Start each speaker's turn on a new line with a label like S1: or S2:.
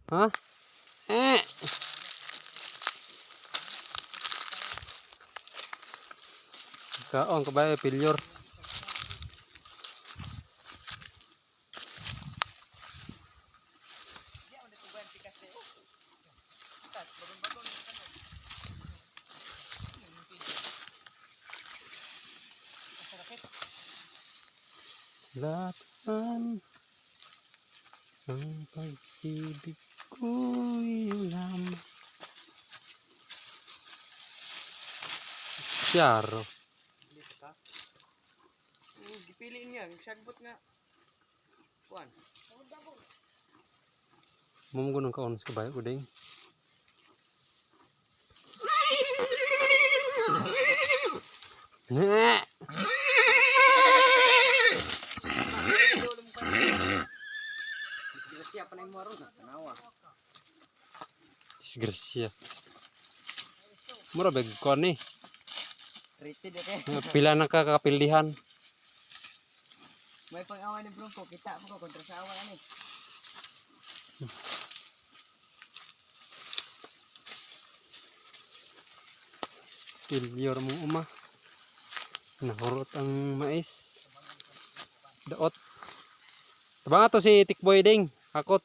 S1: Ha? Kaon kabay pilyor. Latan ang pag-ibig ko'y lamang. Siyaro.
S2: Dipiliin niya, sagbot nga. Kuan.
S1: Mumgo ng kaon sa kabayo ko ding.
S2: Disgrasya pa na yung maro na. Tanawa.
S1: Disgrasya. Mura bag ko ni.
S2: Rated eh.
S1: Pila na kakapildihan.
S2: May pang-away ni Bronco. Kita mo ko kontra sa away ani.
S1: Pilyor mo uma. Nahurot ang mais. Daot. Tabang ato si Tikboy ding. Hakot.